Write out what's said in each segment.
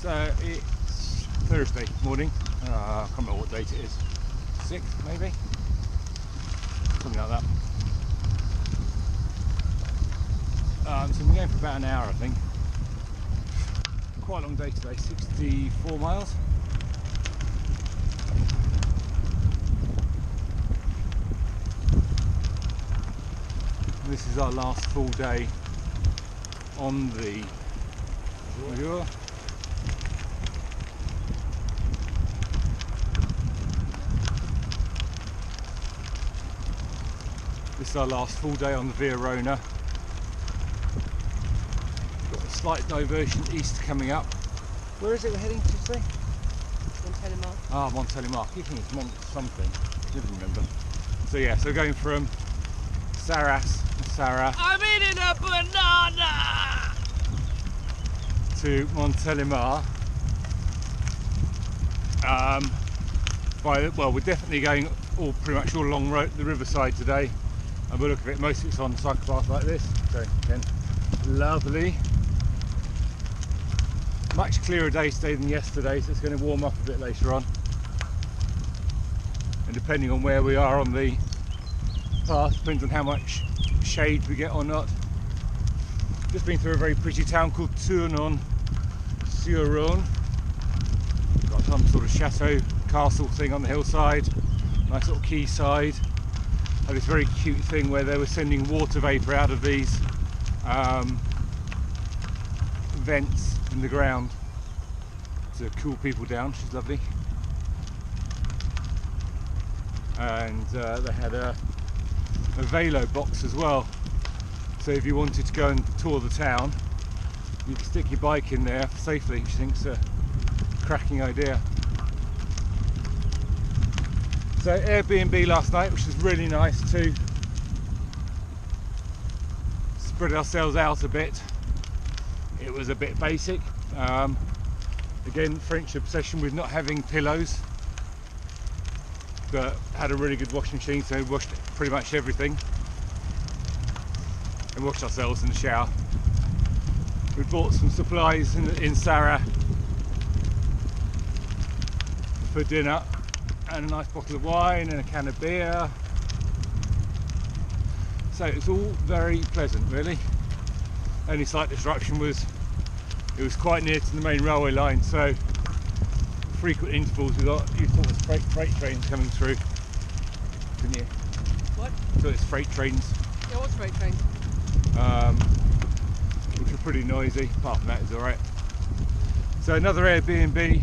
So it's Thursday morning. I can't remember what date it is. 6th maybe? Something like that. So we're going for about an hour, I think. Quite a long day today, 64 miles. And this is our last full day on the Via. This is our last full day on the Via Rhona. Got a slight diversion east coming up. Where is it we're heading to today? Montélimar. Ah, Montélimar. I think it's Mont something. I didn't remember. So yeah, so going from Sarah I'm eating a banana! to Montélimar. Well, we're definitely going pretty much all along the riverside today. And we'll look at it, most of it's on cycle path like this. So again, lovely. Much clearer day today than yesterday, so it's going to warm up a bit later on. And depending on where we are on the path, depends on how much shade we get or not. Just been through a very pretty town called Tournon-sur-Rhône. Got some sort of chateau castle thing on the hillside, nice little quayside. Had this very cute thing where they were sending water vapour out of these vents in the ground to cool people down, which is lovely. And they had a Velo box as well, so if you wanted to go and tour the town, you could stick your bike in there safely, which I think's a cracking idea. So Airbnb last night, which was really nice to spread ourselves out a bit. It was a bit basic. Again, French obsession with not having pillows, but had a really good washing machine, so we washed pretty much everything and washed ourselves in the shower. We bought some supplies in Sarah for dinner, and a nice bottle of wine and a can of beer. So it's all very pleasant, really. Only slight disruption was it was quite near to the main railway line, so frequent intervals you thought it was freight trains coming through, didn't you? What? So it's freight trains. Yeah, what's freight trains? Which were pretty noisy. Apart from that, it's all right. So another Airbnb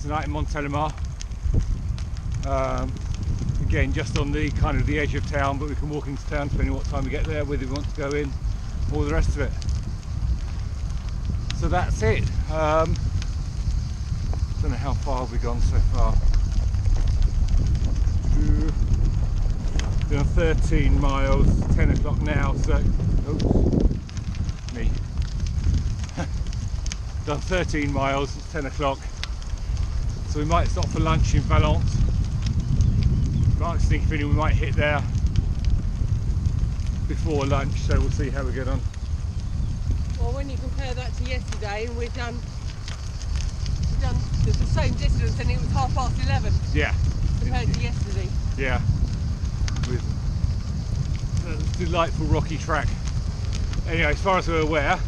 tonight in Montélimar. Again, just on the kind of the edge of town, but we can walk into town depending on what time we get there, whether we want to go in, all the rest of it. So that's it. Don't know how far we've gone so far. Done 13 miles, 10 o'clock now, so oops, me. Done 13 miles, it's 10 o'clock. So we might stop for lunch in Valence. I was thinking we might hit there before lunch, so we'll see how we get on. Well, when you compare that to yesterday, and we've done the same distance, and it was 11:30. Yeah. Compared to yesterday. Yeah. With a delightful rocky track. Anyway, as far as we're aware,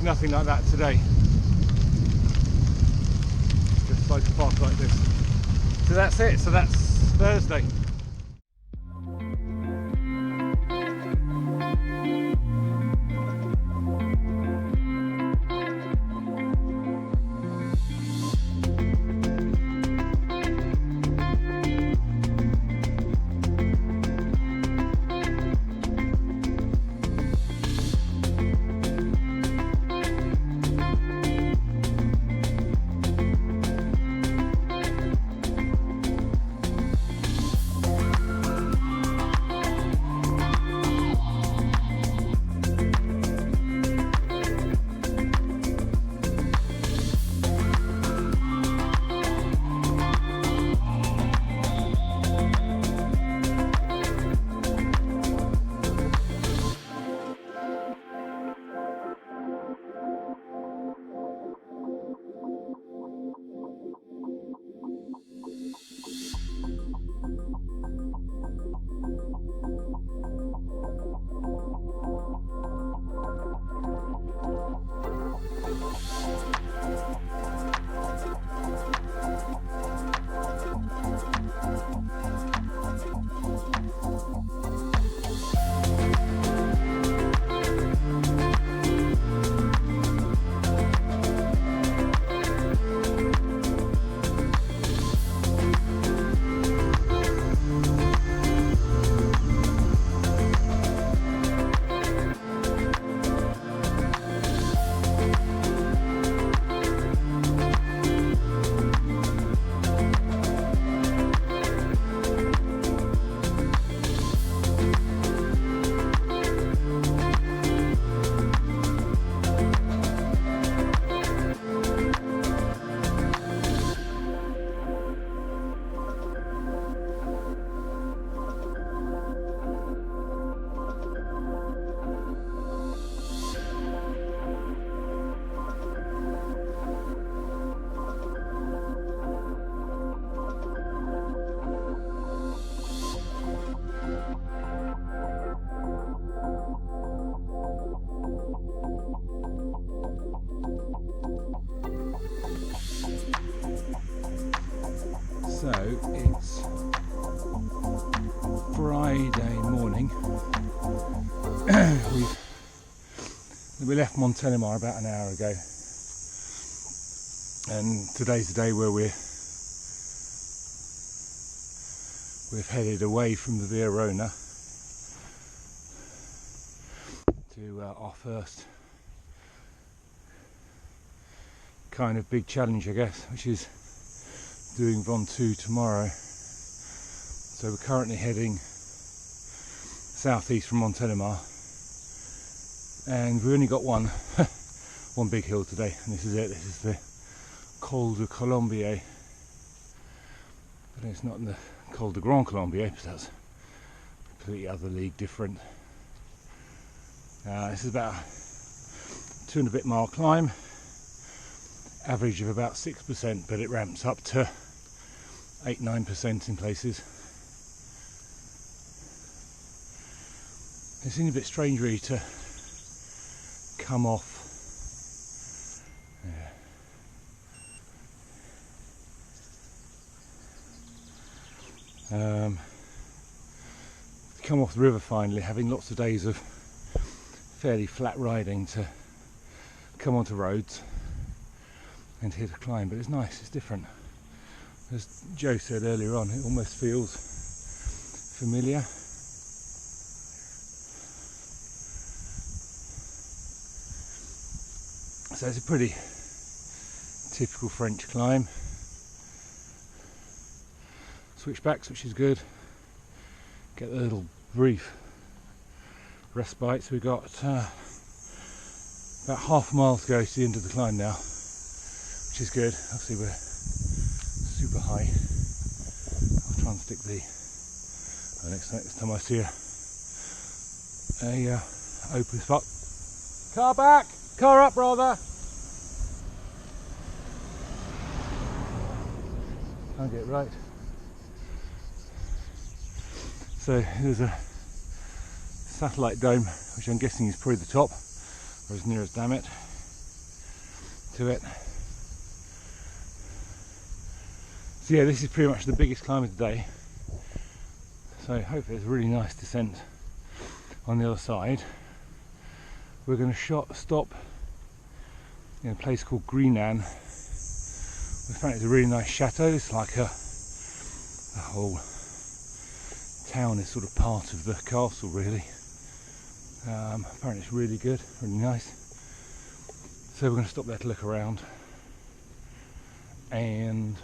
nothing like that today. Just like a park like this. So that's it. So that's Thursday. we left Mont Ventoux about an hour ago, and today's the day where we've headed away from the Via Rhona to our first kind of big challenge, I guess, which is doing Mont Ventoux tomorrow. So we're currently heading southeast from Mont Ventoux, and we've only got one big hill today, and this is it. This is the Col de Colombier, but it's not in the Col de Grand Colombier, because that's completely other league, different. This is about a 2 and a bit mile climb, average of about 6%, but it ramps up to 8-9% in places. It seems a bit strange really to come off the river finally, having lots of days of fairly flat riding, to come onto roads and hit a climb. But it's nice, it's different. As Joe said earlier on, it almost feels familiar. So it's a pretty typical French climb. Switchbacks, which is good. Get a little brief respite. So we've got about half a mile to go to the end of the climb now, which is good. Obviously we're super high. I'll try and stick the next time I see a open spot. Car back! Car up rather! Can't get it right. So there's a satellite dome, which I'm guessing is probably the top, or as near as damn it to it. So yeah, this is pretty much the biggest climb of the day. So hopefully it's a really nice descent on the other side. We're going to stop in a place called Greenan. We found it's a really nice chateau. It's like a whole town is sort of part of the castle, really. Apparently it's really good, really nice. So we're going to stop there to look around and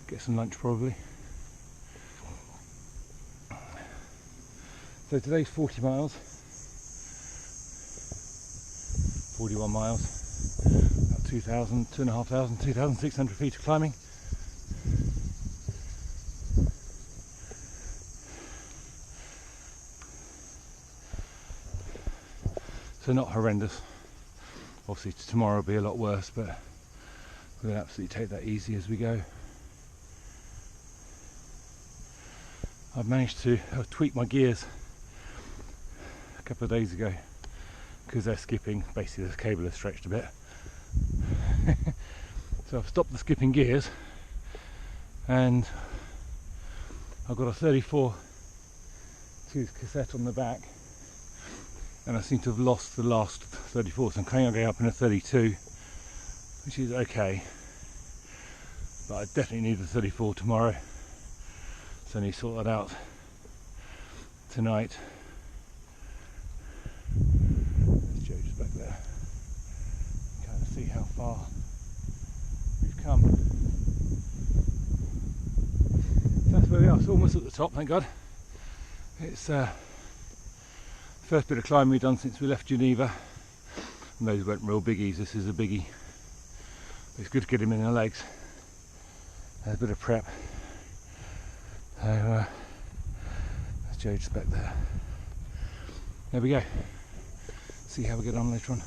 get some lunch probably. So today's 40 miles, 41 miles, about 2,600 feet of climbing. So not horrendous. Obviously tomorrow will be a lot worse, but we'll absolutely take that easy as we go. I've managed to tweak my gears a couple of days ago because they're skipping. Basically the cable has stretched a bit. So I've stopped the skipping gears, and I've got a 34 tooth cassette on the back, and I seem to have lost the last 34, so I'm currently up in a 32, which is okay, but I definitely need the 34 tomorrow, so I need to sort that out tonight. There's Joe just back there. Kind of see how far we've come. So that's where we are, so almost at the top, thank God. It's first bit of climbing we've done since we left Geneva, and those weren't real biggies. This is a biggie. It's good to get him in the legs. A bit of prep. So there's Joe just back there. There we go. See how we get on later on.